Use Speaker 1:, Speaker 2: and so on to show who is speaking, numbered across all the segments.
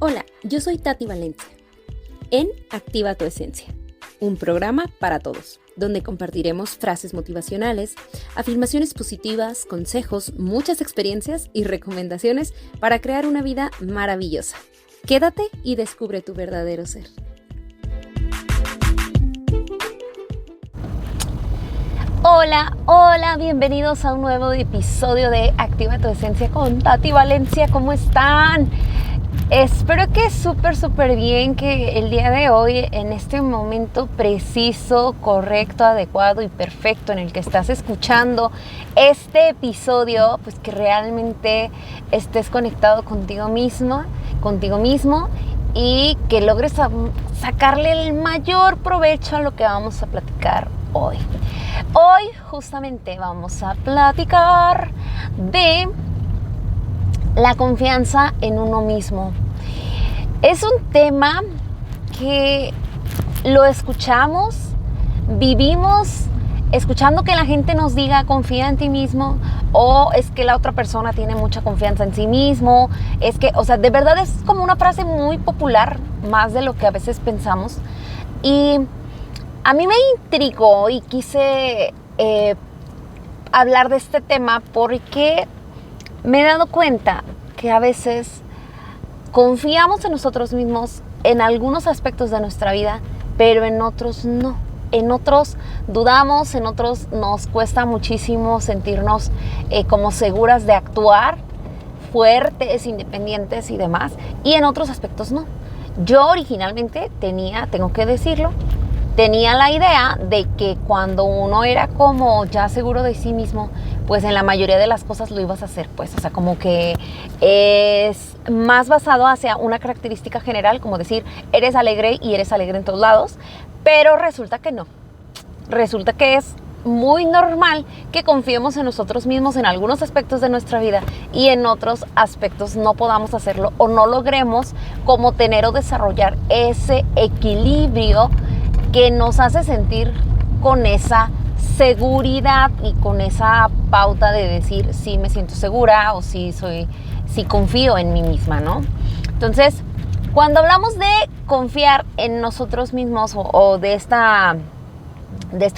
Speaker 1: Hola, yo soy Tati Valencia, en Activa tu Esencia, un programa para todos, donde compartiremos frases motivacionales, afirmaciones positivas, consejos, muchas experiencias y recomendaciones para crear una vida maravillosa. Quédate y descubre tu verdadero ser. Hola, bienvenidos a un nuevo episodio de Activa tu Esencia con Tati Valencia. ¿Cómo están? Espero que súper bien, que el día de hoy, en este momento preciso, correcto, adecuado y perfecto en el que estás escuchando este episodio, pues que realmente estés conectado contigo mismo y que logres sacarle el mayor provecho a lo que vamos a platicar hoy. Hoy justamente vamos a platicar de la confianza en uno mismo. Es un tema que lo escuchamos, vivimos escuchando que la gente nos diga confía en ti mismo, o es que la otra persona tiene mucha confianza en sí mismo. Es que, de verdad es como una frase muy popular, más de lo que a veces pensamos. Y a mí me intrigó y quise hablar de este tema porque me he dado cuenta que a veces confiamos en nosotros mismos en algunos aspectos de nuestra vida, pero en otros no. En otros dudamos, en otros nos cuesta muchísimo sentirnos como seguras de actuar, fuertes, independientes y demás, y en otros aspectos no. Yo originalmente tengo que decirlo, tenía la idea de que cuando uno era como ya seguro de sí mismo, pues en la mayoría de las cosas lo ibas a hacer, pues, como que es más basado hacia una característica general, como decir, eres alegre y eres alegre en todos lados, pero resulta que no. Resulta que es muy normal que confiemos en nosotros mismos en algunos aspectos de nuestra vida y en otros aspectos no podamos hacerlo o no logremos como tener o desarrollar ese equilibrio que nos hace sentir con esa seguridad y con esa pauta de decir sí me siento segura o sí confío en mí misma, ¿no? Entonces, cuando hablamos de confiar en nosotros mismos o de esta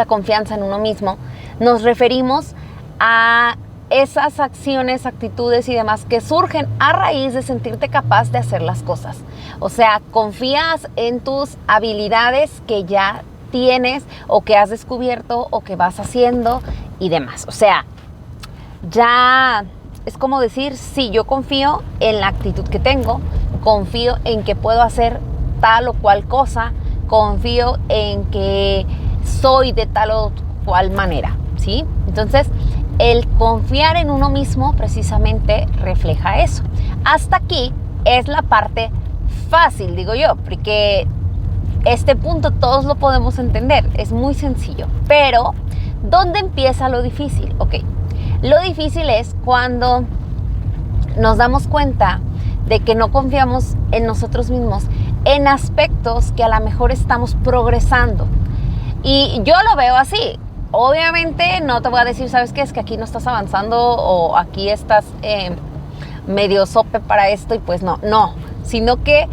Speaker 1: confianza en uno mismo, nos referimos a esas acciones, actitudes y demás que surgen a raíz de sentirte capaz de hacer las cosas. O sea, confías en tus habilidades que ya tienes o que has descubierto o que vas haciendo y demás. O sea, ya es como decir, sí, yo confío en la actitud que tengo, confío en que puedo hacer tal o cual cosa, confío en que soy de tal o cual manera, ¿sí? Entonces, el confiar en uno mismo precisamente refleja eso. Hasta aquí es la parte fácil, digo yo, porque este punto todos lo podemos entender, es muy sencillo. Pero, ¿dónde empieza lo difícil? Ok, lo difícil es cuando nos damos cuenta de que no confiamos en nosotros mismos en aspectos que a lo mejor estamos progresando. Y yo lo veo así. Obviamente no te voy a decir, ¿sabes qué? Es que aquí no estás avanzando o aquí estás medio sope para esto y pues no, sino que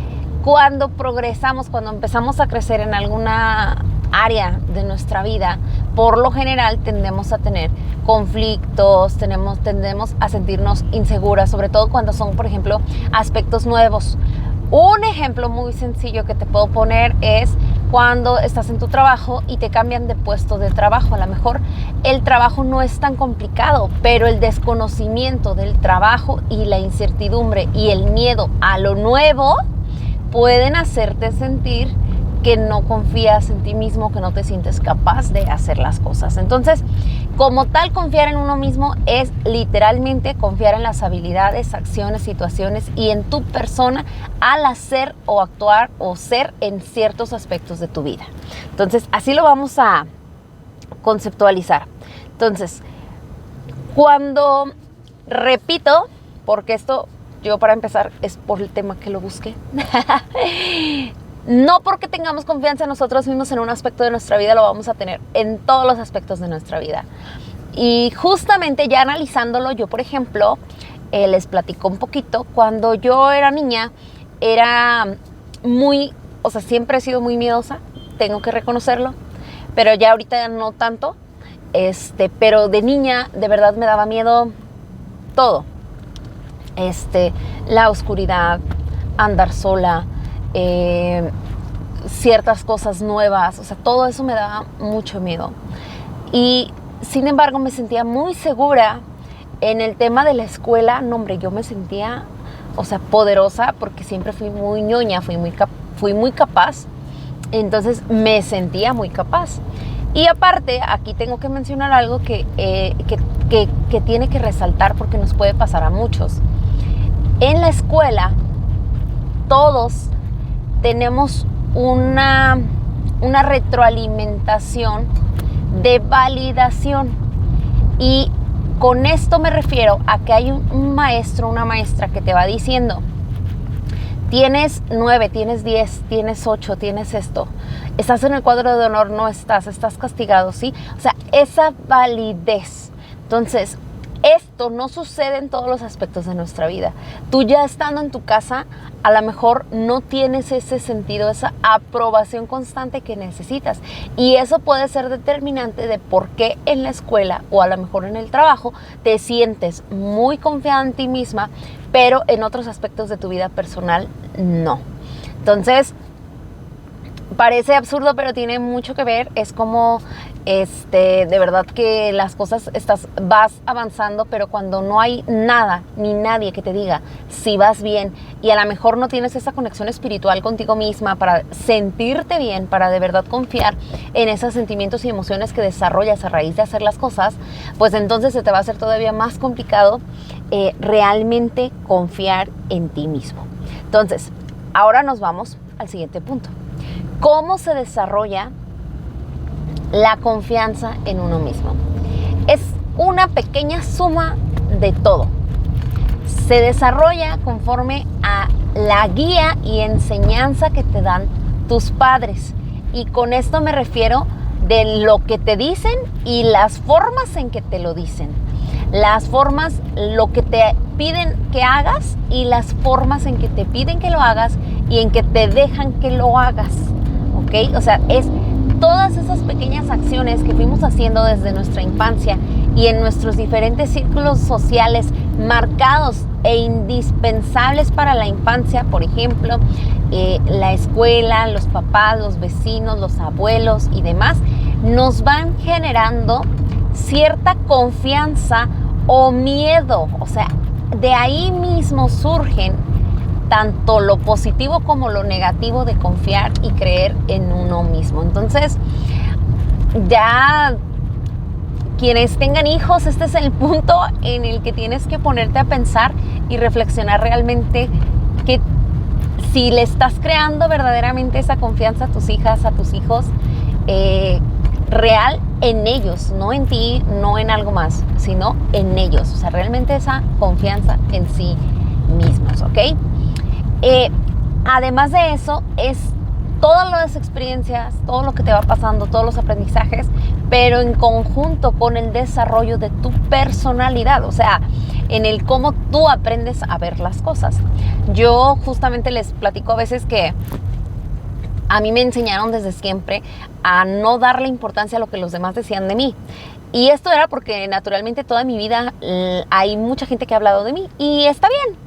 Speaker 1: cuando progresamos, cuando empezamos a crecer en alguna área de nuestra vida, por lo general tendemos a tener conflictos, tendemos a sentirnos inseguras, sobre todo cuando son, por ejemplo, aspectos nuevos. Un ejemplo muy sencillo que te puedo poner es cuando estás en tu trabajo y te cambian de puesto de trabajo. A lo mejor el trabajo no es tan complicado, pero el desconocimiento del trabajo y la incertidumbre y el miedo a lo nuevo pueden hacerte sentir que no confías en ti mismo, que no te sientes capaz de hacer las cosas. Entonces, como tal, confiar en uno mismo es literalmente confiar en las habilidades, acciones, situaciones y en tu persona al hacer o actuar o ser en ciertos aspectos de tu vida. Entonces, así lo vamos a conceptualizar. Entonces, cuando repito, porque esto yo para empezar es por el tema que lo busqué, no porque tengamos confianza en nosotros mismos en un aspecto de nuestra vida, lo vamos a tener en todos los aspectos de nuestra vida. Y justamente ya analizándolo, yo por ejemplo, les platico un poquito, cuando yo era niña, era o sea, siempre he sido muy miedosa, tengo que reconocerlo, pero ya ahorita no tanto. Pero de niña de verdad me daba miedo todo. La oscuridad, andar sola, ciertas cosas nuevas, o sea, todo eso me daba mucho miedo. Y sin embargo me sentía muy segura en el tema de la escuela. No, hombre, yo me sentía, o sea, poderosa, porque siempre fui muy ñoña, fui muy capaz, entonces me sentía muy capaz. Y aparte, aquí tengo que mencionar algo que tiene que resaltar, porque nos puede pasar a muchos. En la escuela, todos tenemos una retroalimentación de validación. Y con esto me refiero a que hay un maestro, una maestra que te va diciendo: tienes 9, tienes 10, tienes 8, tienes esto. Estás en el cuadro de honor, no estás castigado, ¿sí? O sea, esa validez. Entonces, esto no sucede en todos los aspectos de nuestra vida. Tú ya estando en tu casa, a lo mejor no tienes ese sentido, esa aprobación constante que necesitas. Y eso puede ser determinante de por qué en la escuela o a lo mejor en el trabajo te sientes muy confiada en ti misma, pero en otros aspectos de tu vida personal no. Entonces, parece absurdo, pero tiene mucho que ver. Es como, de verdad que las cosas vas avanzando, pero cuando no hay nada ni nadie que te diga si vas bien, y a lo mejor no tienes esa conexión espiritual contigo misma para sentirte bien, para de verdad confiar en esos sentimientos y emociones que desarrollas a raíz de hacer las cosas, pues entonces se te va a hacer todavía más complicado realmente confiar en ti mismo. Entonces, ahora nos vamos al siguiente punto. ¿Cómo se desarrolla la confianza en uno mismo? Es una pequeña suma de todo. Se desarrolla conforme a la guía y enseñanza que te dan tus padres. Y con esto me refiero de lo que te dicen y las formas en que te lo dicen. Las formas, lo que te piden que hagas, y las formas en que te piden que lo hagas y en que te dejan que lo hagas. ¿Ok? O sea, es todas esas pequeñas acciones que fuimos haciendo desde nuestra infancia y en nuestros diferentes círculos sociales marcados e indispensables para la infancia. Por ejemplo, la escuela, los papás, los vecinos, los abuelos y demás, nos van generando cierta confianza o miedo. O sea, de ahí mismo surgen tanto lo positivo como lo negativo de confiar y creer en uno mismo. Entonces, ya quienes tengan hijos, este es el punto en el que tienes que ponerte a pensar y reflexionar realmente que si le estás creando verdaderamente esa confianza a tus hijas, a tus hijos, real en ellos, no en ti, no en algo más, sino en ellos. O sea, realmente esa confianza en sí mismos, ¿ok? Además de eso, es todas las experiencias, todo lo que te va pasando, todos los aprendizajes, pero en conjunto con el desarrollo de tu personalidad, o sea, en el cómo tú aprendes a ver las cosas. Yo justamente les platico a veces que a mí me enseñaron desde siempre a no darle importancia a lo que los demás decían de mí. Y esto era porque naturalmente toda mi vida hay mucha gente que ha hablado de mí y está bien.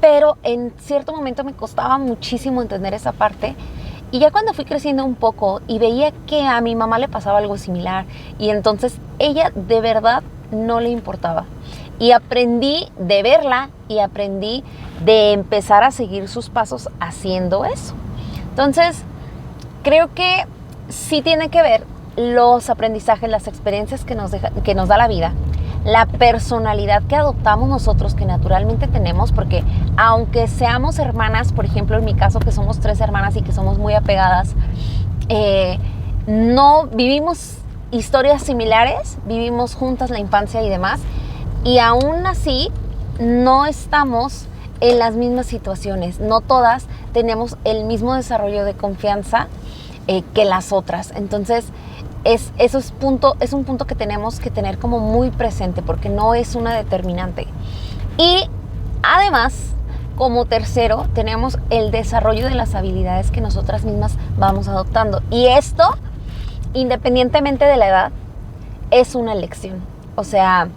Speaker 1: Pero en cierto momento me costaba muchísimo entender esa parte, y ya cuando fui creciendo un poco y veía que a mi mamá le pasaba algo similar, y entonces ella de verdad no le importaba, y aprendí de verla y aprendí de empezar a seguir sus pasos haciendo eso. Entonces creo que sí tiene que ver los aprendizajes, las experiencias que nos da la vida, la personalidad que adoptamos nosotros, que naturalmente tenemos, porque aunque seamos hermanas, por ejemplo en mi caso que somos 3 hermanas y que somos muy apegadas, no vivimos historias similares, vivimos juntas la infancia y demás, y aún así no estamos en las mismas situaciones, no todas tenemos el mismo desarrollo de confianza que las otras. Entonces eso es un punto que tenemos que tener como muy presente, porque no es una determinante. Y además como tercero, tenemos el desarrollo de las habilidades que nosotras mismas vamos adoptando. Y esto, independientemente de la edad, es una elección. O sea,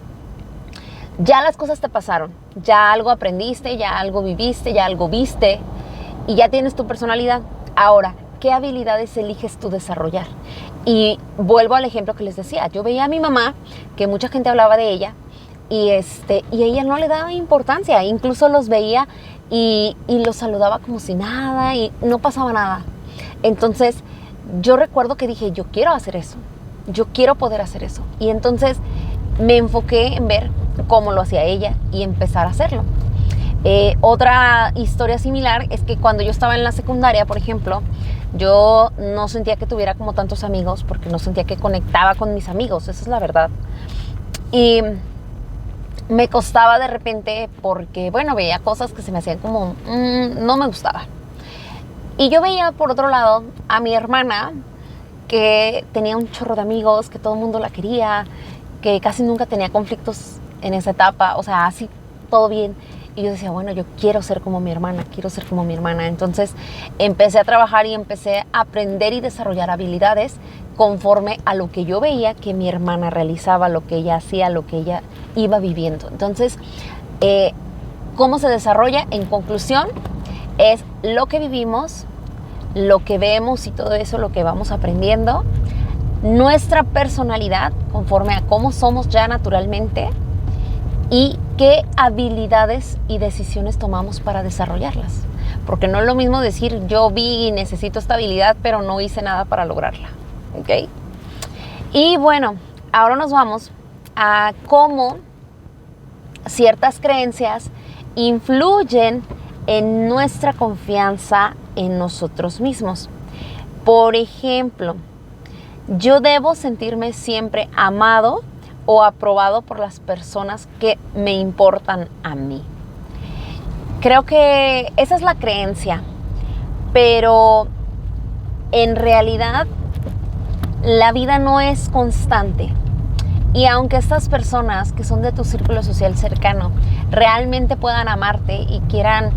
Speaker 1: ya las cosas te pasaron, ya algo aprendiste, ya algo viviste, ya algo viste y ya tienes tu personalidad. Ahora, ¿qué habilidades eliges tú desarrollar? Y vuelvo al ejemplo que les decía. Yo veía a mi mamá, que mucha gente hablaba de ella, y ella no le daba importancia. Incluso los veía y los saludaba como si nada y no pasaba nada. Entonces, yo recuerdo que dije, yo quiero hacer eso. Yo quiero poder hacer eso. Y entonces me enfoqué en ver cómo lo hacía ella y empezar a hacerlo. Otra historia similar es que cuando yo estaba en la secundaria, por ejemplo, yo no sentía que tuviera como tantos amigos porque no sentía que conectaba con mis amigos, esa es la verdad. Y me costaba de repente porque, bueno, veía cosas que se me hacían como, no me gustaba. Y yo veía por otro lado a mi hermana que tenía un chorro de amigos, que todo el mundo la quería, que casi nunca tenía conflictos en esa etapa, o sea, así todo bien. Y yo decía, bueno, yo quiero ser como mi hermana, quiero ser como mi hermana. Entonces empecé a trabajar y empecé a aprender y desarrollar habilidades conforme a lo que yo veía que mi hermana realizaba, lo que ella hacía, lo que ella iba viviendo. Entonces, ¿cómo se desarrolla? En conclusión, es lo que vivimos, lo que vemos y todo eso, lo que vamos aprendiendo, nuestra personalidad conforme a cómo somos ya naturalmente y qué habilidades y decisiones tomamos para desarrollarlas. Porque no es lo mismo decir yo vi y necesito esta habilidad, pero no hice nada para lograrla. ¿Ok? Y bueno, ahora nos vamos a cómo ciertas creencias influyen en nuestra confianza en nosotros mismos. Por ejemplo, yo debo sentirme siempre amado o aprobado por las personas que me importan a mí. Creo que esa es la creencia, pero en realidad la vida no es constante. Y aunque estas personas que son de tu círculo social cercano realmente puedan amarte y quieran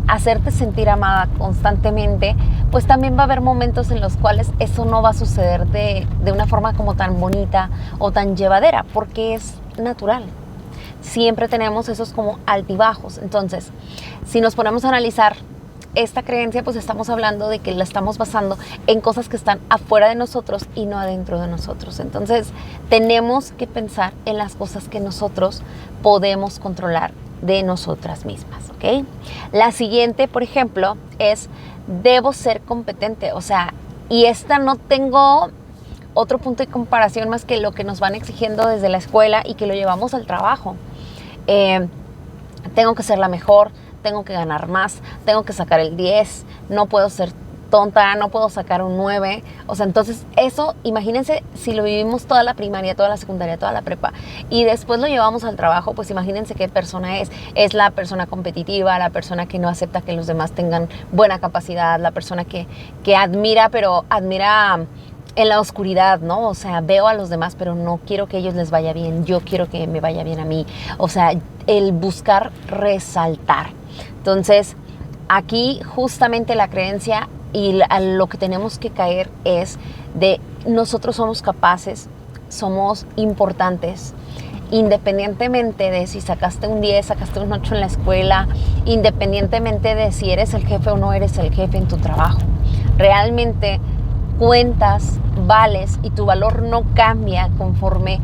Speaker 1: hacerte sentir amada constantemente, pues también va a haber momentos en los cuales eso no va a suceder de una forma como tan bonita o tan llevadera, porque es natural. Siempre tenemos esos como altibajos. Entonces, si nos ponemos a analizar esta creencia, pues estamos hablando de que la estamos basando en cosas que están afuera de nosotros y no adentro de nosotros. Entonces, tenemos que pensar en las cosas que nosotros podemos controlar de nosotras mismas, ¿ok? La siguiente, por ejemplo, es debo ser competente. O sea, y esta no tengo otro punto de comparación más que lo que nos van exigiendo desde la escuela y que lo llevamos al trabajo. Tengo que ser la mejor, tengo que ganar más, tengo que sacar el 10, no puedo ser tonta, no puedo sacar un 9. O sea, entonces eso, imagínense si lo vivimos toda la primaria, toda la secundaria, toda la prepa y después lo llevamos al trabajo, pues imagínense qué persona es. Es la persona competitiva, la persona que no acepta que los demás tengan buena capacidad, la persona que admira, pero admira en la oscuridad, ¿no? O sea, veo a los demás, pero no quiero que a ellos les vaya bien, yo quiero que me vaya bien a mí. O sea, el buscar resaltar. Entonces, aquí justamente la creencia y a lo que tenemos que caer es de nosotros somos capaces, somos importantes, independientemente de si sacaste un 10, sacaste un 8 en la escuela, independientemente de si eres el jefe o no eres el jefe en tu trabajo. Realmente cuentas, vales y tu valor no cambia conforme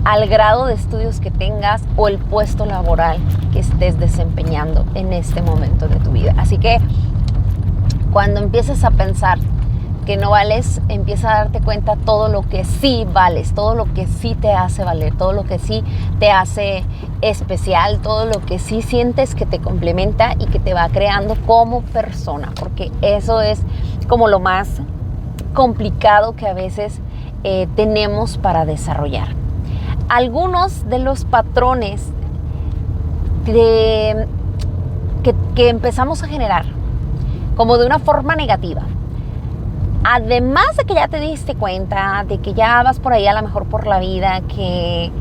Speaker 1: al grado de estudios que tengas o el puesto laboral que estés desempeñando en este momento de tu vida. Así que cuando empieces a pensar que no vales, empieza a darte cuenta todo lo que sí vales, todo lo que sí te hace valer, todo lo que sí te hace especial, todo lo que sí sientes que te complementa y que te va creando como persona, porque eso es como lo más complicado que a veces tenemos para desarrollar. Algunos de los patrones que empezamos a generar como de una forma negativa, además de que ya te diste cuenta de que ya vas por ahí a lo mejor por la vida, que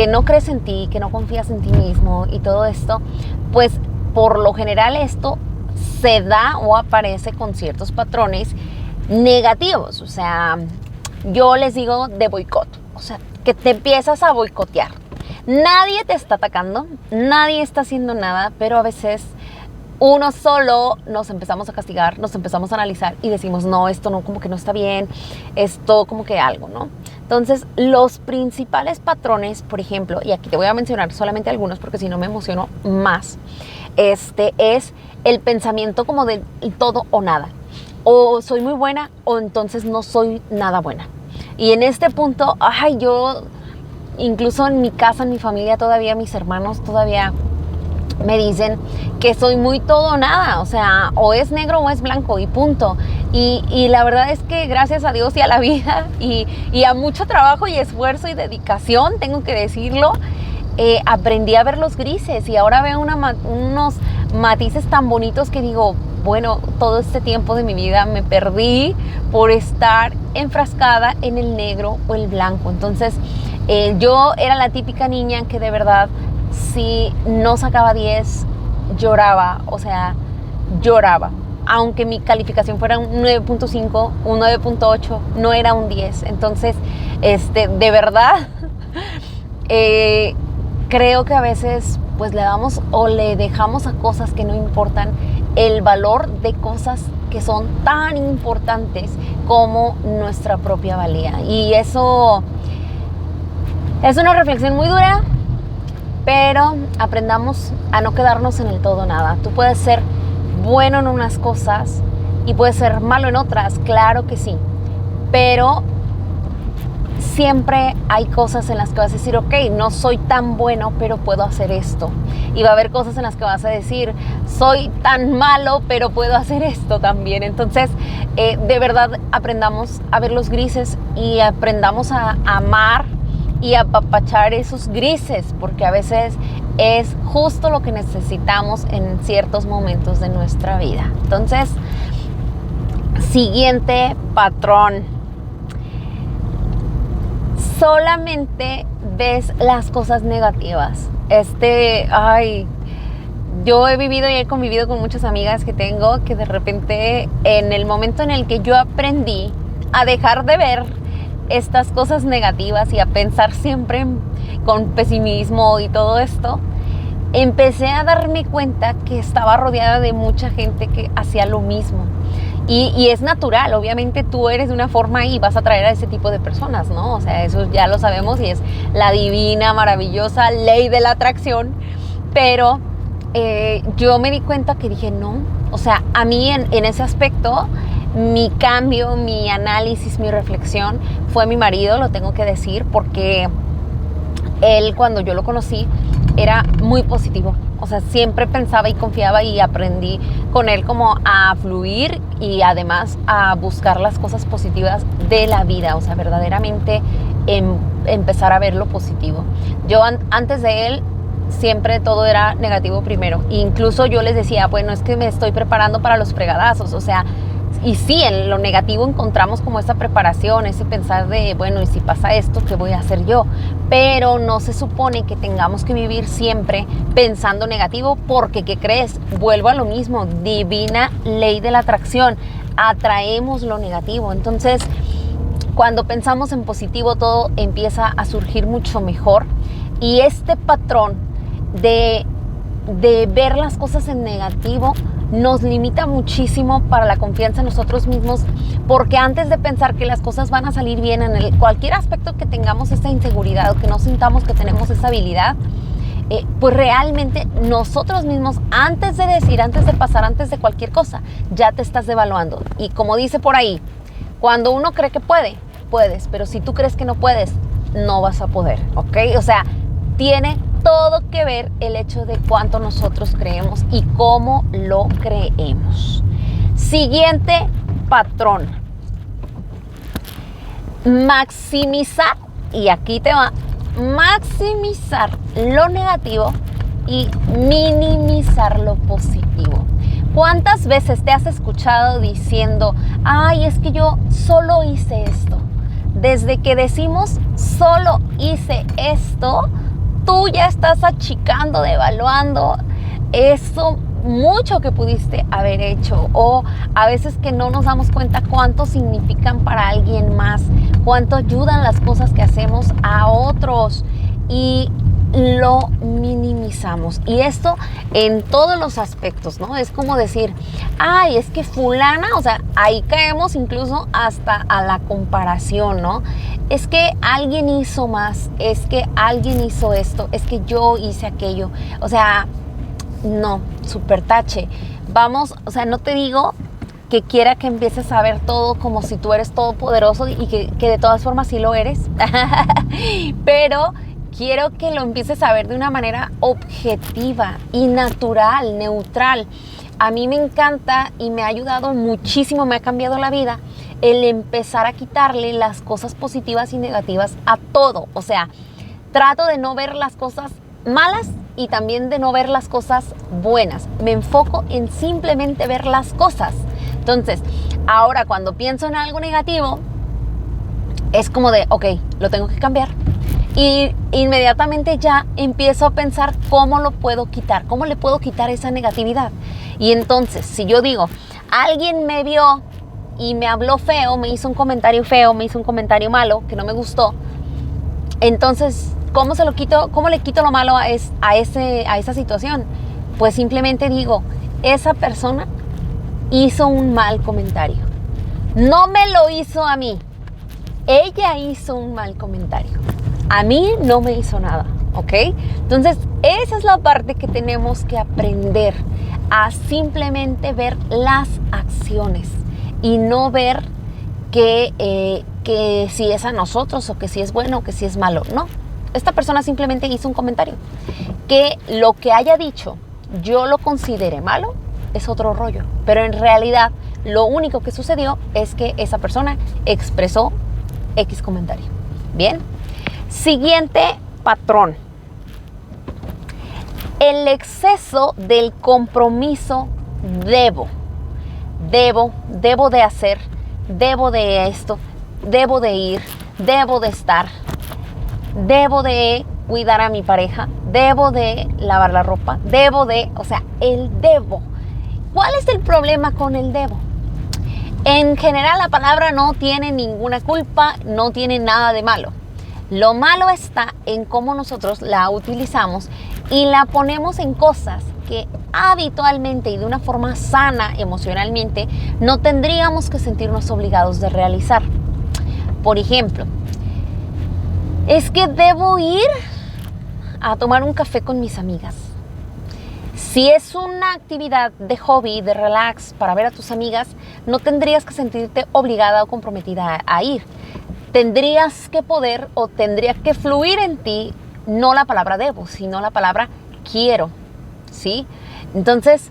Speaker 1: no crees en ti, que no confías en ti mismo y todo esto, pues por lo general esto se da o aparece con ciertos patrones negativos. O sea, yo les digo de boicot. O sea, que te empiezas a boicotear. Nadie te está atacando, nadie está haciendo nada, pero a veces uno solo nos empezamos a castigar, nos empezamos a analizar y decimos, no, esto no, como que no está bien, esto como que algo, ¿no? Entonces, los principales patrones, por ejemplo, y aquí te voy a mencionar solamente algunos porque si no me emociono más, es el pensamiento como de todo o nada. O soy muy buena o entonces no soy nada buena. Y en este punto, yo, incluso en mi casa, en mi familia todavía, mis hermanos todavía me dicen que soy muy todo o nada, o sea, o es negro o es blanco y punto. Y la verdad es que gracias a Dios y a la vida y a mucho trabajo y esfuerzo y dedicación, tengo que decirlo, aprendí a ver los grises y ahora veo unos matices tan bonitos que digo, bueno, todo este tiempo de mi vida me perdí por estar enfrascada en el negro o el blanco. Entonces, yo era la típica niña que de verdad, si no sacaba 10, lloraba, o sea, lloraba. Aunque mi calificación fuera un 9.5, un 9.8, no era un 10. Entonces, de verdad, creo que a veces pues le damos o le dejamos a cosas que no importan el valor de cosas que son tan importantes como nuestra propia valía. Y eso es una reflexión muy dura, pero aprendamos a no quedarnos en el todo o nada. Tú puedes ser bueno en unas cosas y puedes ser malo en otras, claro que sí, pero siempre hay cosas en las que vas a decir, ok, no soy tan bueno, pero puedo hacer esto. Y va a haber cosas en las que vas a decir, soy tan malo, pero puedo hacer esto también. Entonces, de verdad, aprendamos a ver los grises y aprendamos a amar y apapachar esos grises, porque a veces es justo lo que necesitamos en ciertos momentos de nuestra vida. Entonces, siguiente patrón. Solamente ves las cosas negativas. Yo he vivido y he convivido con muchas amigas que tengo que de repente, en el momento en el que yo aprendí a dejar de ver estas cosas negativas y a pensar siempre con pesimismo y todo esto, empecé a darme cuenta que estaba rodeada de mucha gente que hacía lo mismo. Y es natural, obviamente tú eres de una forma y vas a atraer a ese tipo de personas, ¿no? O sea, eso ya lo sabemos y es la divina, maravillosa ley de la atracción. Pero yo me di cuenta que dije, no, o sea, a mí en ese aspecto, mi cambio, mi análisis, mi reflexión fue mi marido, lo tengo que decir, porque él, cuando yo lo conocí, era muy positivo. O sea, siempre pensaba y confiaba y aprendí con él como a fluir y además a buscar las cosas positivas de la vida. O sea, verdaderamente empezar a ver lo positivo. Yo antes de él siempre todo era negativo primero. Incluso yo les decía, bueno, es que me estoy preparando para los fregadazos. O sea, y sí, en lo negativo encontramos como esa preparación, ese pensar de, bueno, y si pasa esto, ¿qué voy a hacer yo? Pero no se supone que tengamos que vivir siempre pensando negativo, porque, ¿qué crees? Vuelvo a lo mismo, divina ley de la atracción, atraemos lo negativo. Entonces, cuando pensamos en positivo, todo empieza a surgir mucho mejor. Y este patrón de ver las cosas en negativo nos limita muchísimo para la confianza en nosotros mismos, porque antes de pensar que las cosas van a salir bien en cualquier aspecto que tengamos esa inseguridad o que no sintamos que tenemos esa habilidad, pues realmente nosotros mismos, antes de decir, antes de pasar, antes de cualquier cosa, ya te estás devaluando. Y como dice por ahí, cuando uno cree que puedes, pero si tú crees que no puedes, no vas a poder, ¿ok? O sea, tiene todo que ver el hecho de cuánto nosotros creemos y cómo lo creemos. Siguiente patrón. Maximizar, y aquí te va, maximizar lo negativo y minimizar lo positivo. ¿Cuántas veces te has escuchado diciendo, ay, es que yo solo hice esto? Desde que decimos solo hice esto, tú ya estás achicando, devaluando eso mucho que pudiste haber hecho, o a veces que no nos damos cuenta cuánto significan para alguien más, cuánto ayudan las cosas que hacemos a otros y lo minimizamos. Y esto en todos los aspectos, ¿no? Es como decir, ay, es que fulana, o sea, ahí caemos incluso hasta a la comparación, ¿no? Es que alguien hizo más, es que alguien hizo esto, es que yo hice aquello, o sea, no, súper tache. Vamos, o sea, no te digo que quiera que empieces a ver todo como si tú eres todopoderoso y que de todas formas sí lo eres, pero quiero que lo empieces a ver de una manera objetiva y natural, neutral. A mí me encanta y me ha ayudado muchísimo, me ha cambiado la vida el empezar a quitarle las cosas positivas y negativas a todo. O sea, trato de no ver las cosas malas y también de no ver las cosas buenas. Me enfoco en simplemente ver las cosas. Entonces, ahora cuando pienso en algo negativo, es como de, ok, lo tengo que cambiar. Y inmediatamente ya empiezo a pensar cómo lo puedo quitar, cómo le puedo quitar esa negatividad. Y entonces, si yo digo, alguien me vio y me habló feo, me hizo un comentario feo, me hizo un comentario malo que no me gustó, entonces, ¿cómo se lo quito? ¿Cómo le quito lo malo a esa situación? Pues simplemente digo, esa persona hizo un mal comentario. No me lo hizo a mí. Ella hizo un mal comentario. A mí no me hizo nada, ¿ok? Entonces, esa es la parte que tenemos que aprender a simplemente ver las acciones y no ver que si es a nosotros o que si es bueno o que si es malo. No, esta persona simplemente hizo un comentario. Que lo que haya dicho yo lo considere malo es otro rollo, pero en realidad lo único que sucedió es que esa persona expresó X comentario. Bien, siguiente patrón: el exceso del compromiso. Debo de hacer, debo de esto, debo de ir, debo de estar, debo de cuidar a mi pareja, debo de lavar la ropa, o sea, el debo. ¿Cuál es el problema con el debo? En general la palabra no tiene ninguna culpa, no tiene nada de malo. Lo malo está en cómo nosotros la utilizamos y la ponemos en cosas que habitualmente y de una forma sana emocionalmente no tendríamos que sentirnos obligados de realizar. Por ejemplo, es que debo ir a tomar un café con mis amigas. Si es una actividad de hobby, de relax, para ver a tus amigas, no tendrías que sentirte obligada o comprometida a ir. Tendrías que poder o tendría que fluir en ti no la palabra debo, sino la palabra quiero, ¿sí? Entonces,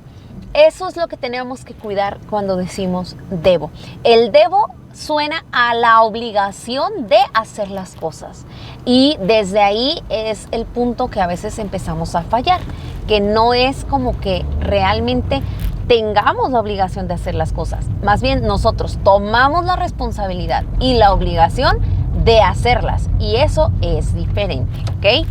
Speaker 1: eso es lo que tenemos que cuidar cuando decimos debo. El debo suena a la obligación de hacer las cosas y desde ahí es el punto que a veces empezamos a fallar, que no es como que realmente tengamos la obligación de hacer las cosas, más bien nosotros tomamos la responsabilidad y la obligación de hacerlas y eso es diferente, ¿ok?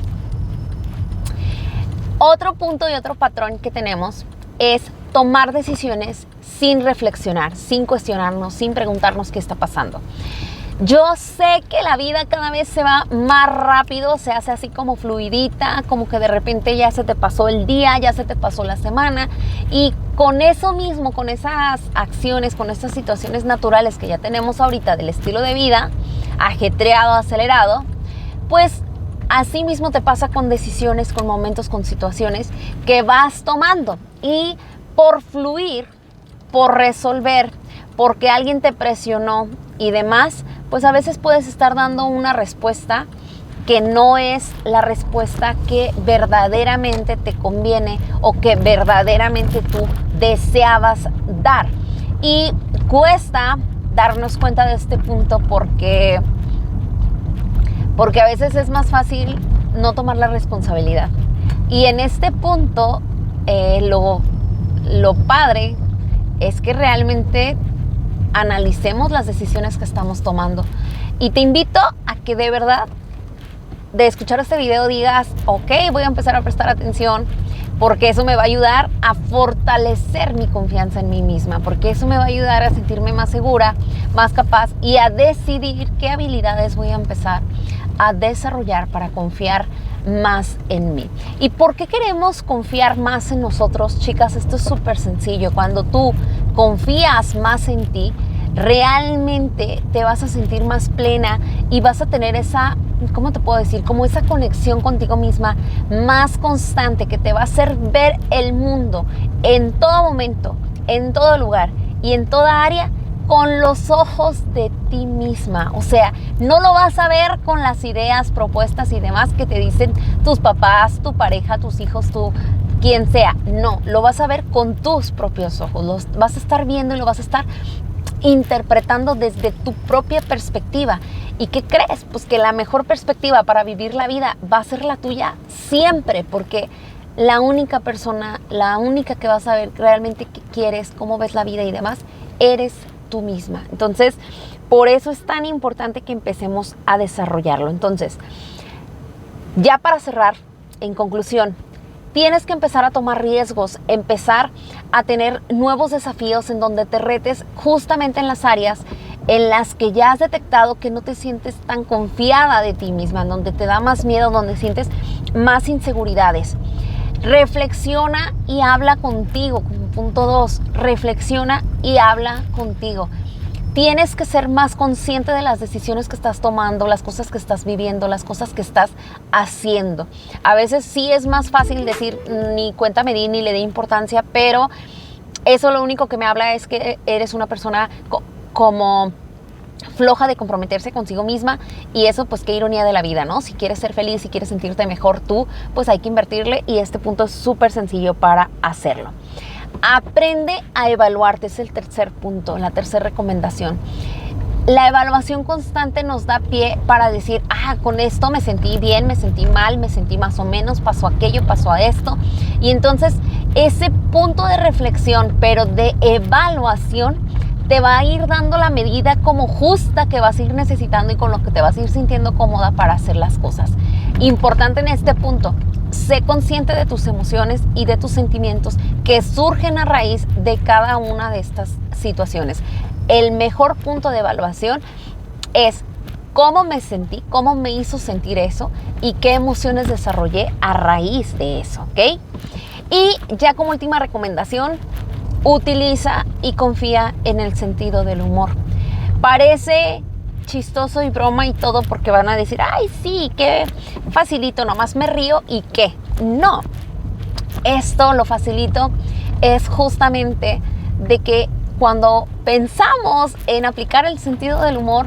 Speaker 1: Otro punto y otro patrón que tenemos es tomar decisiones sin reflexionar, sin cuestionarnos, sin preguntarnos qué está pasando. Yo sé que la vida cada vez se va más rápido, se hace así como fluidita, como que de repente ya se te pasó el día, ya se te pasó la semana y con eso mismo, con esas acciones, con estas situaciones naturales que ya tenemos ahorita del estilo de vida, ajetreado, acelerado, pues así mismo te pasa con decisiones, con momentos, con situaciones que vas tomando y por fluir, por resolver, porque alguien te presionó y demás, pues a veces puedes estar dando una respuesta que no es la respuesta que verdaderamente te conviene o que verdaderamente tú deseabas dar. Y cuesta darnos cuenta de este punto porque a veces es más fácil no tomar la responsabilidad. Y en este punto, lo padre es que realmente analicemos las decisiones que estamos tomando. Y te invito a que de verdad, de escuchar este video, digas, ok, voy a empezar a prestar atención, porque eso me va a ayudar a fortalecer mi confianza en mí misma, porque eso me va a ayudar a sentirme más segura, más capaz y a decidir qué habilidades voy a empezar a desarrollar para confiar más en mí. ¿Y por qué queremos confiar más en nosotros, chicas? Esto es súper sencillo. Cuando tú confías más en ti, realmente te vas a sentir más plena y vas a tener esa, ¿cómo te puedo decir? Como esa conexión contigo misma más constante que te va a hacer ver el mundo en todo momento, en todo lugar y en toda área con los ojos de ti misma. O sea, no lo vas a ver con las ideas, propuestas y demás que te dicen tus papás, tu pareja, tus hijos, quien sea. No, lo vas a ver con tus propios ojos. Los vas a estar viendo y lo vas a estar interpretando desde tu propia perspectiva. ¿Y qué crees? Pues que la mejor perspectiva para vivir la vida va a ser la tuya siempre, porque la única persona, la única que vas a ver realmente qué quieres, cómo ves la vida y demás, eres tú misma. Entonces, por eso es tan importante que empecemos a desarrollarlo. Entonces, ya para cerrar, en conclusión, tienes que empezar a tomar riesgos, empezar a tener nuevos desafíos en donde te retes justamente en las áreas en las que ya has detectado que no te sientes tan confiada de ti misma, en donde te da más miedo, donde sientes más inseguridades. Reflexiona y habla contigo. Punto 2, reflexiona y habla contigo. Tienes que ser más consciente de las decisiones que estás tomando, las cosas que estás viviendo, las cosas que estás haciendo. A veces sí es más fácil decir, ni cuenta me di, ni le di importancia, pero eso lo único que me habla es que eres una persona como floja de comprometerse consigo misma, y eso pues qué ironía de la vida, ¿no? Si quieres ser feliz, si quieres sentirte mejor tú, pues hay que invertirle, y este punto es súper sencillo para hacerlo. Aprende a evaluarte, es el tercer punto, la tercera recomendación. La evaluación constante nos da pie para decir, con esto me sentí bien, me sentí mal, me sentí más o menos, pasó aquello, pasó a esto. Y entonces ese punto de reflexión, pero de evaluación, te va a ir dando la medida como justa que vas a ir necesitando y con lo que te vas a ir sintiendo cómoda para hacer las cosas. Importante en este punto, sé consciente de tus emociones y de tus sentimientos que surgen a raíz de cada una de estas situaciones. El mejor punto de evaluación es cómo me sentí, cómo me hizo sentir eso y qué emociones desarrollé a raíz de eso, ¿ok? Y ya como última recomendación, utiliza y confía en el sentido del humor. Parece chistoso y broma y todo porque van a decir, ay sí, qué facilito, nomás me río y qué. No, esto lo facilito es justamente de que cuando pensamos en aplicar el sentido del humor,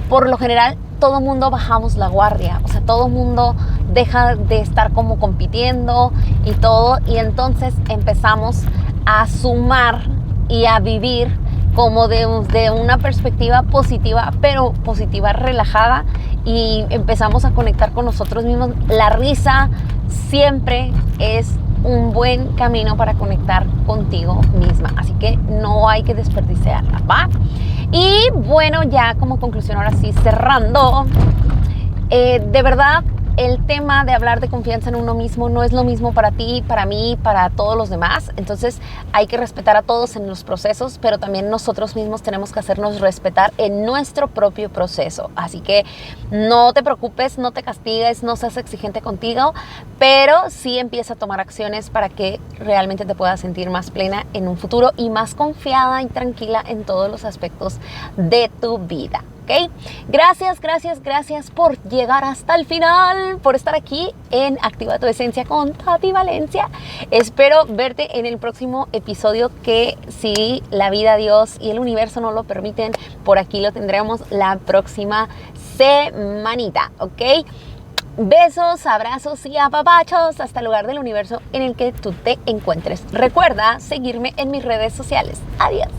Speaker 1: por lo general todo mundo bajamos la guardia, o sea, todo mundo deja de estar como compitiendo y todo, y entonces empezamos a sumar y a vivir como de una perspectiva positiva, pero positiva relajada, y empezamos a conectar con nosotros mismos. La risa siempre es un buen camino para conectar contigo misma, así que no hay que desperdiciarla, ¿va? Y bueno, ya como conclusión, ahora sí, cerrando, de verdad, el tema de hablar de confianza en uno mismo no es lo mismo para ti, para mí, para todos los demás. Entonces hay que respetar a todos en los procesos, pero también nosotros mismos tenemos que hacernos respetar en nuestro propio proceso. Así que no te preocupes, no te castigues, no seas exigente contigo, pero sí empieza a tomar acciones para que realmente te puedas sentir más plena en un futuro y más confiada y tranquila en todos los aspectos de tu vida. ¿Ok? Gracias por llegar hasta el final, por estar aquí en Activa tu Esencia con Tati Valencia. Espero verte en el próximo episodio, que si la vida, Dios y el universo no lo permiten, por aquí lo tendremos la próxima semanita, ¿ok? Besos, abrazos y apapachos hasta el lugar del universo en el que tú te encuentres. Recuerda seguirme en mis redes sociales. Adiós.